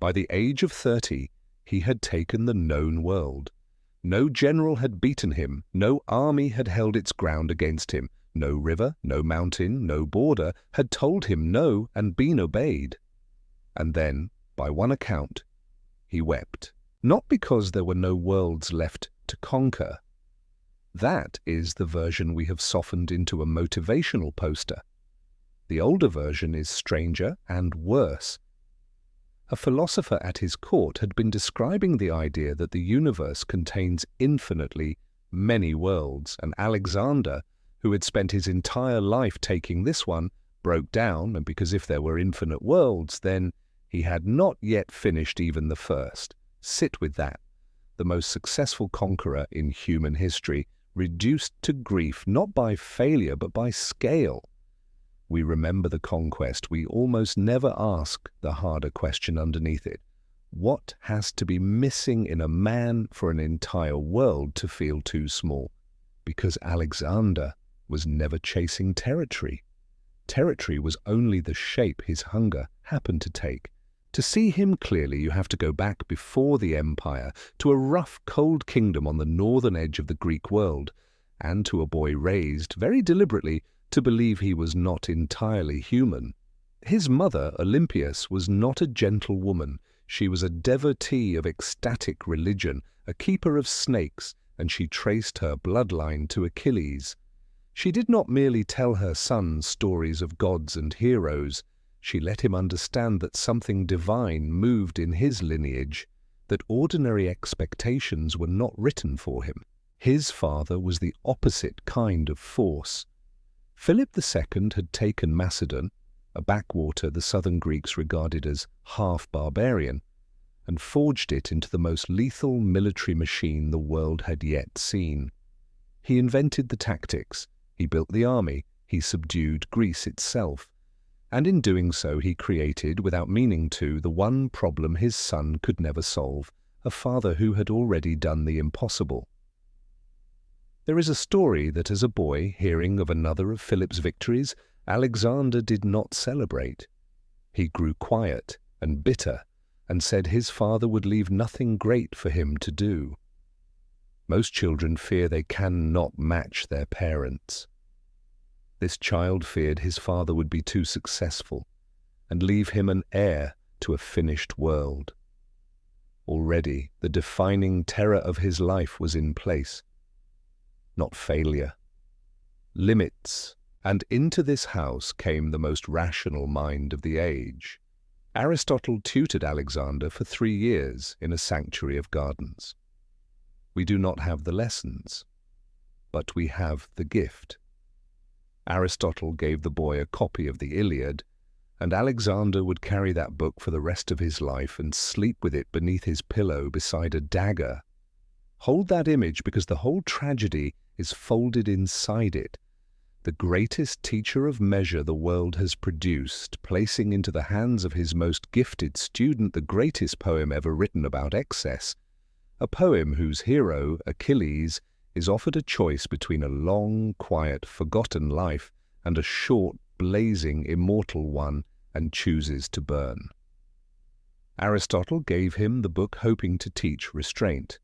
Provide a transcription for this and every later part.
By the age of 30, he had taken the known world. No general had beaten him, no army had held its ground against him, no river, no mountain, no border had told him no and been obeyed. And then, by one account, he wept. Not because there were no worlds left to conquer. That is the version we have softened into a motivational poster. The older version is stranger and worse. A philosopher at his court had been describing the idea that the universe contains infinitely many worlds, and Alexander, who had spent his entire life taking this one, broke down, and because if there were infinite worlds, then he had not yet finished even the first. Sit with that. The most successful conqueror in human history, reduced to grief not by failure but by scale. We remember the conquest. We almost never ask the harder question underneath it. What has to be missing in a man for an entire world to feel too small? Because Alexander was never chasing territory. Territory was only the shape his hunger happened to take. To see him clearly, you have to go back before the empire, to a rough, cold kingdom on the northern edge of the Greek world, and to a boy raised, very deliberately, to believe he was not entirely human. His mother, Olympias, was not a gentle woman. She was a devotee of ecstatic religion, a keeper of snakes, and she traced her bloodline to Achilles. She did not merely tell her son stories of gods and heroes. She let him understand that something divine moved in his lineage, that ordinary expectations were not written for him. His father was the opposite kind of force. Philip II had taken Macedon, a backwater the southern Greeks regarded as half-barbarian, and forged it into the most lethal military machine the world had yet seen. He invented the tactics, he built the army, he subdued Greece itself. And in doing so he created, without meaning to, the one problem his son could never solve, a father who had already done the impossible. There is a story that as a boy, hearing of another of Philip's victories, Alexander did not celebrate. He grew quiet and bitter, and said his father would leave nothing great for him to do. Most children fear they cannot match their parents. This child feared his father would be too successful and leave him an heir to a finished world. Already the defining terror of his life was in place. Not failure. Limits. And into this house came the most rational mind of the age. Aristotle tutored Alexander for 3 years in a sanctuary of gardens. We do not have the lessons, but we have the gift. Aristotle gave the boy a copy of the Iliad, and Alexander would carry that book for the rest of his life and sleep with it beneath his pillow beside a dagger. Hold that image because the whole tragedy is folded inside it. The greatest teacher of measure the world has produced, placing into the hands of his most gifted student the greatest poem ever written about excess, a poem whose hero, Achilles, is offered a choice between a long, quiet, forgotten life and a short, blazing, immortal one, and chooses to burn. Aristotle gave him the book hoping to teach restraint.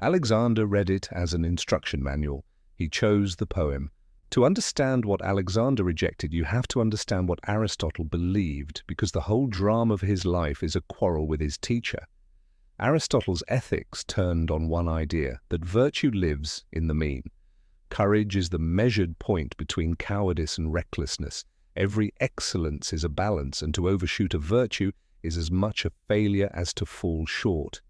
Alexander read it as an instruction manual. He chose the poem. To understand what Alexander rejected, you have to understand what Aristotle believed, because the whole drama of his life is a quarrel with his teacher. Aristotle's ethics turned on one idea, that virtue lives in the mean. Courage is the measured point between cowardice and recklessness. Every excellence is a balance, and to overshoot a virtue is as much a failure as to fall short.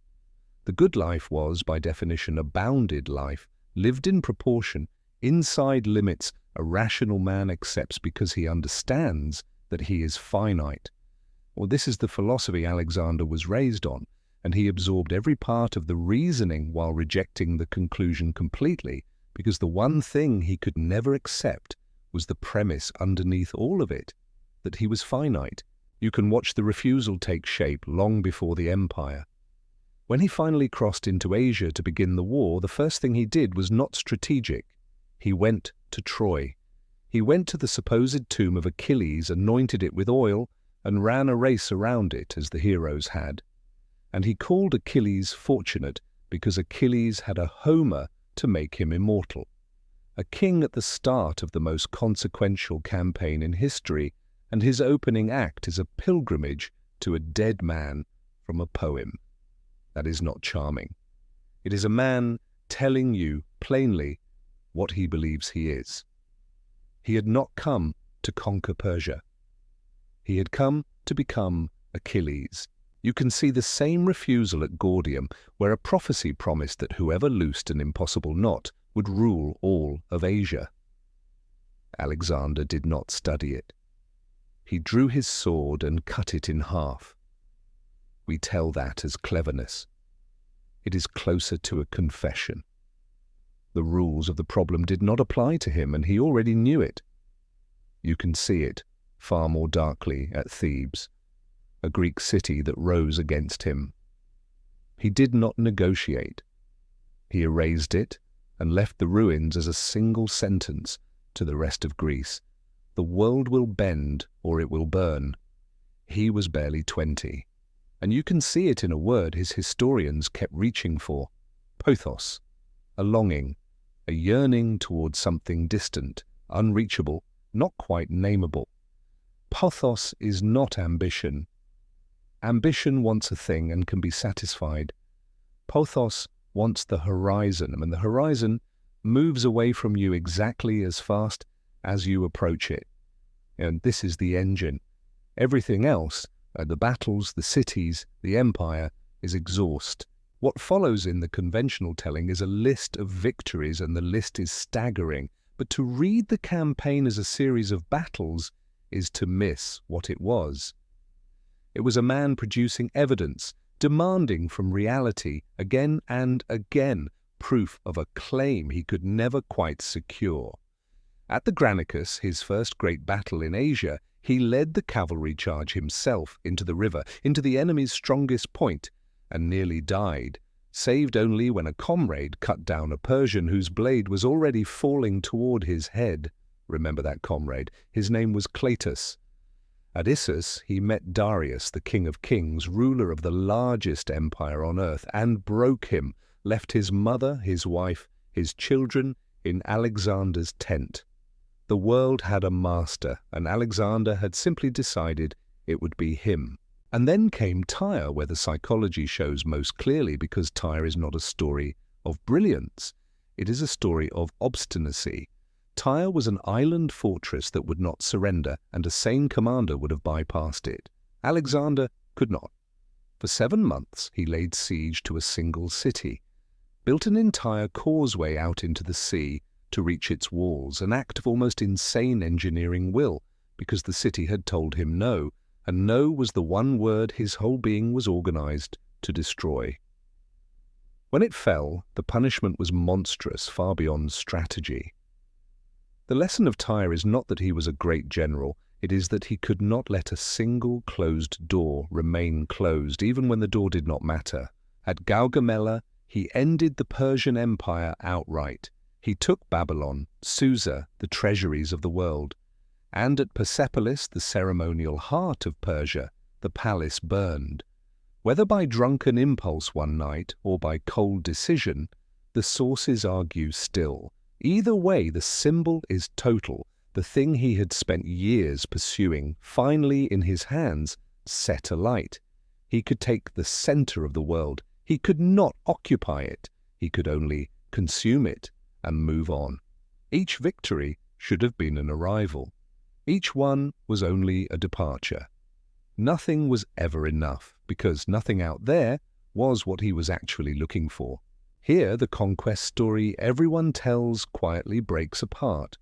The good life was, by definition, a bounded life, lived in proportion, inside limits a rational man accepts because he understands that he is finite. Well, this is the philosophy Alexander was raised on, and he absorbed every part of the reasoning while rejecting the conclusion completely, because the one thing he could never accept was the premise underneath all of it, that he was finite. You can watch the refusal take shape long before the empire. When he finally crossed into Asia to begin the war, the first thing he did was not strategic. He went to Troy. He went to the supposed tomb of Achilles, anointed it with oil, and ran a race around it as the heroes had. And he called Achilles fortunate because Achilles had a Homer to make him immortal. A king at the start of the most consequential campaign in history, and his opening act is a pilgrimage to a dead man from a poem. That is not charming. It is a man telling you plainly what he believes he is. He had not come to conquer Persia. He had come to become Achilles. You can see the same refusal at Gordium, where a prophecy promised that whoever loosed an impossible knot would rule all of Asia. Alexander did not study it. He drew his sword and cut it in half. We tell that as cleverness. It is closer to a confession. The rules of the problem did not apply to him, and he already knew it. You can see it far more darkly at Thebes, a Greek city that rose against him. He did not negotiate. He erased it and left the ruins as a single sentence to the rest of Greece. The world will bend or it will burn. He was barely 20, and you can see it in a word his historians kept reaching for: pothos, a longing, a yearning towards something distant, unreachable, not quite nameable. Pothos is not ambition. Ambition wants a thing and can be satisfied. Pothos wants the horizon, and the horizon moves away from you exactly as fast as you approach it. And this is the engine. Everything else, the battles, the cities, the empire, is exhaust. What follows in the conventional telling is a list of victories, and the list is staggering. But to read the campaign as a series of battles is to miss what it was. It was a man producing evidence, demanding from reality, again and again, proof of a claim he could never quite secure. At the Granicus, his first great battle in Asia, he led the cavalry charge himself into the river, into the enemy's strongest point, and nearly died, saved only when a comrade cut down a Persian whose blade was already falling toward his head. Remember that comrade. His name was Cleitus. At Issus, he met Darius, the king of kings, ruler of the largest empire on earth, and broke him, left his mother, his wife, his children in Alexander's tent. The world had a master, and Alexander had simply decided it would be him. And then came Tyre, where the psychology shows most clearly, because Tyre is not a story of brilliance. It is a story of obstinacy. Tyre was an island fortress that would not surrender, and a sane commander would have bypassed it. Alexander could not. For 7 months he laid siege to a single city, built an entire causeway out into the sea to reach its walls, an act of almost insane engineering will, because the city had told him no, and no was the one word his whole being was organized to destroy. When it fell, the punishment was monstrous, far beyond strategy. The lesson of Tyre is not that he was a great general, it is that he could not let a single closed door remain closed, even when the door did not matter. At Gaugamela, he ended the Persian Empire outright. He took Babylon, Susa, the treasuries of the world, and at Persepolis, the ceremonial heart of Persia, the palace burned. Whether by drunken impulse one night or by cold decision, the sources argue still. Either way, the symbol is total. The thing he had spent years pursuing, finally in his hands, set alight. He could take the center of the world. He could not occupy it. He could only consume it and move on. Each victory should have been an arrival. Each one was only a departure. Nothing was ever enough, because nothing out there was what he was actually looking for. Here, the conquest story everyone tells quietly breaks apart.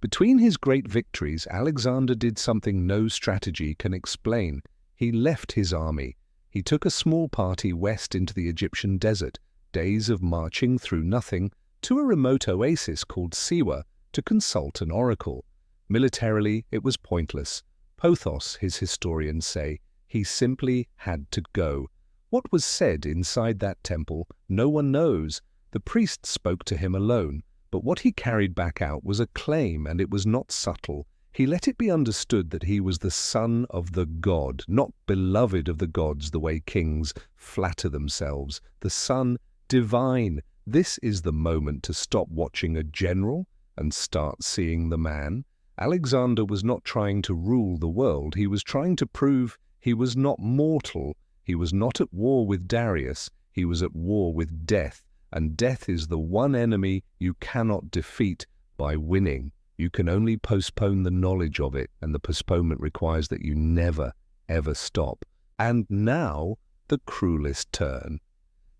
Between his great victories, Alexander did something no strategy can explain. He left his army. He took a small party west into the Egyptian desert, days of marching through nothing, to a remote oasis called Siwa to consult an oracle. Militarily, it was pointless. Pothos, his historians say, he simply had to go. What was said inside that temple, no one knows. The priest spoke to him alone, but what he carried back out was a claim, and it was not subtle. He let it be understood that he was the son of the god, not beloved of the gods the way kings flatter themselves, the son divine. This is the moment to stop watching a general and start seeing the man. Alexander was not trying to rule the world. He was trying to prove he was not mortal. He was not at war with Darius. He was at war with death, and death is the one enemy you cannot defeat by winning. You can only postpone the knowledge of it, and the postponement requires that you never, ever stop. And now, the cruelest turn.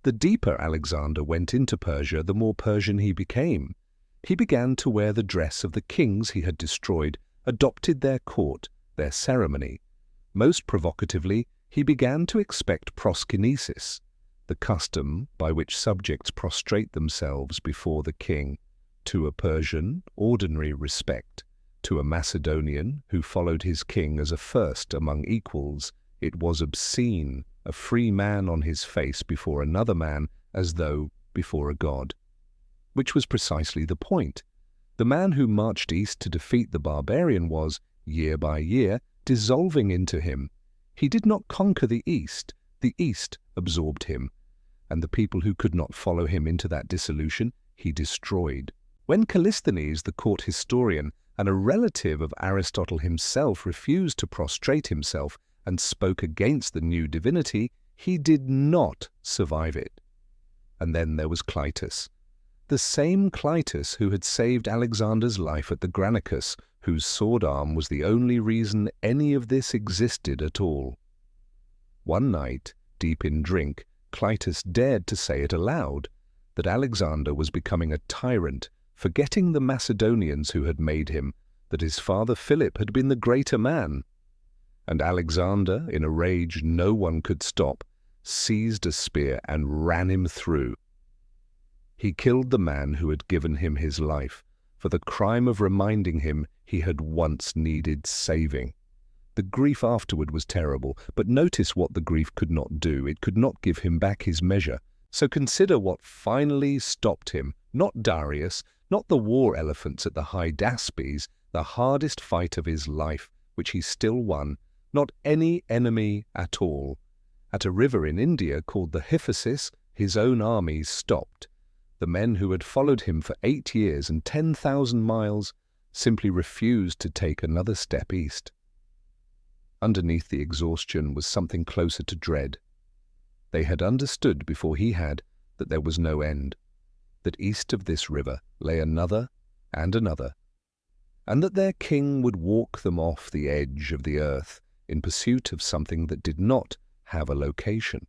The deeper Alexander went into Persia, the more Persian he became. He began to wear the dress of the kings he had destroyed, adopted their court, their ceremony. Most provocatively, he began to expect proskinesis, the custom by which subjects prostrate themselves before the king. To a Persian, ordinary respect. To a Macedonian, who followed his king as a first among equals, it was obscene, a free man on his face before another man as though before a god. Which was precisely the point. The man who marched east to defeat the barbarian was, year by year, dissolving into him. He did not conquer the east absorbed him, and the people who could not follow him into that dissolution, he destroyed. When Callisthenes, the court historian, and a relative of Aristotle himself, refused to prostrate himself and spoke against the new divinity, he did not survive it. And then there was Cleitus. The same Cleitus who had saved Alexander's life at the Granicus, whose sword arm was the only reason any of this existed at all. One night, deep in drink, Cleitus dared to say it aloud, that Alexander was becoming a tyrant, forgetting the Macedonians who had made him, that his father Philip had been the greater man. And Alexander, in a rage no one could stop, seized a spear and ran him through. He killed the man who had given him his life, for the crime of reminding him he had once needed saving. The grief afterward was terrible, but notice what the grief could not do. It could not give him back his measure. So consider what finally stopped him, not Darius, not the war elephants at the Hydaspes, the hardest fight of his life, which he still won, not any enemy at all. At a river in India called the Hyphasis, his own armies stopped. The men who had followed him for 8 years and 10,000 miles simply refused to take another step east. Underneath the exhaustion was something closer to dread. They had understood before he had that there was no end, that east of this river lay another and another, and that their king would walk them off the edge of the earth in pursuit of something that did not have a location.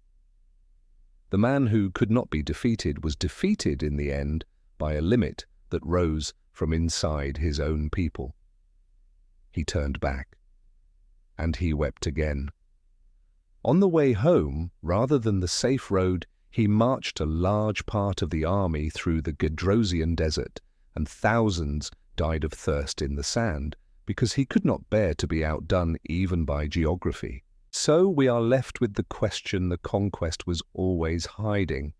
The man who could not be defeated was defeated in the end by a limit that rose from inside his own people. He turned back, and he wept again. On the way home, rather than the safe road, he marched a large part of the army through the Gedrosian desert, and thousands died of thirst in the sand, because he could not bear to be outdone even by geography. So we are left with the question the conquest was always hiding.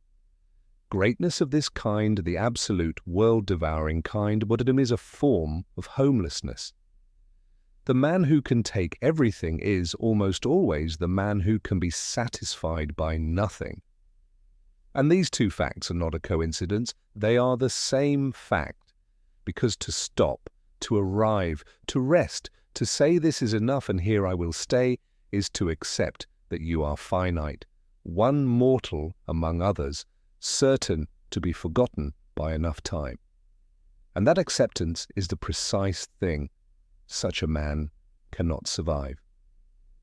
Greatness of this kind, the absolute, world-devouring kind, martyrdom is a form of homelessness. The man who can take everything is almost always the man who can be satisfied by nothing. And these two facts are not a coincidence, they are the same fact. Because to stop, to arrive, to rest, to say this is enough and here I will stay, is to accept that you are finite, one mortal among others, certain to be forgotten by enough time. And that acceptance is the precise thing. Such a man cannot survive.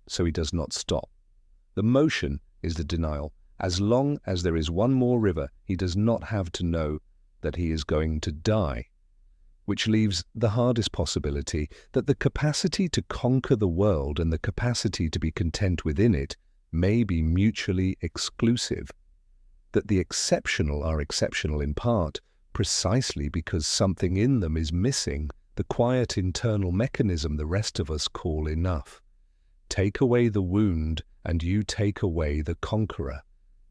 So he does not stop. The motion is the denial. As long as there is one more river, he does not have to know that he is going to die. Which leaves the hardest possibility, that the capacity to conquer the world and the capacity to be content within it may be mutually exclusive. That the exceptional are exceptional in part, precisely because something in them is missing, the quiet internal mechanism the rest of us call enough. Take away the wound, and you take away the conqueror.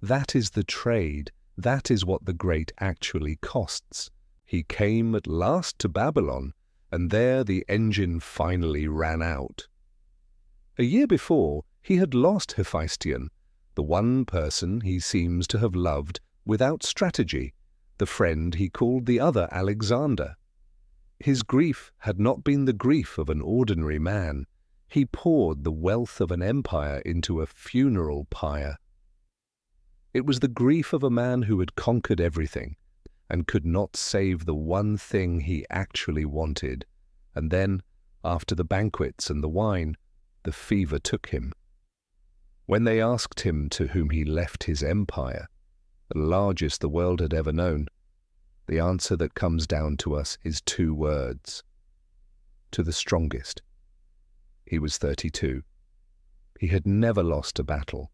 That is the trade, that is what the great actually costs. He came at last to Babylon, and there the engine finally ran out. A year before, he had lost Hephaestion, the one person he seems to have loved without strategy, the friend he called the other Alexander. His grief had not been the grief of an ordinary man. He poured the wealth of an empire into a funeral pyre. It was the grief of a man who had conquered everything and could not save the one thing he actually wanted. And then, after the banquets and the wine, the fever took him. When they asked him to whom he left his empire, the largest the world had ever known, the answer that comes down to us is 2 words. To the strongest. He was 32. He had never lost a battle.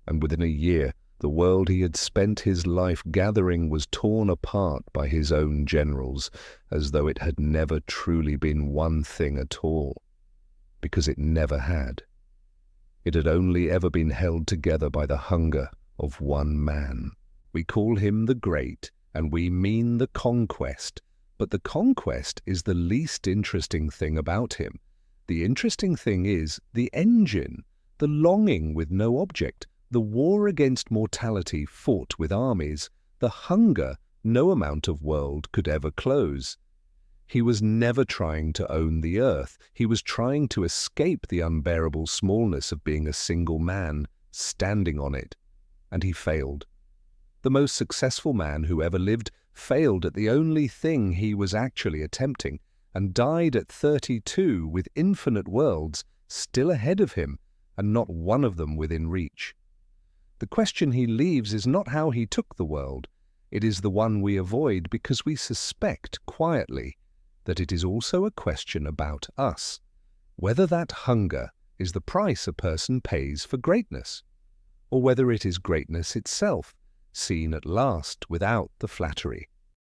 And within a year, the world he had spent his life gathering was torn apart by his own generals, as though it had never truly been one thing at all, because it never had. It had only ever been held together by the hunger of one man. We call him the Great, and we mean the conquest, but the conquest is the least interesting thing about him. The interesting thing is the engine, the longing with no object, the war against mortality fought with armies, the hunger no amount of world could ever close. He was never trying to own the earth. He was trying to escape the unbearable smallness of being a single man standing on it. And he failed. The most successful man who ever lived failed at the only thing he was actually attempting, and died at 32 with infinite worlds still ahead of him, and not one of them within reach. The question he leaves is not how he took the world. It is the one we avoid because we suspect quietly that it is also a question about us, whether that hunger is the price a person pays for greatness, or whether it is greatness itself, seen at last without the flattery.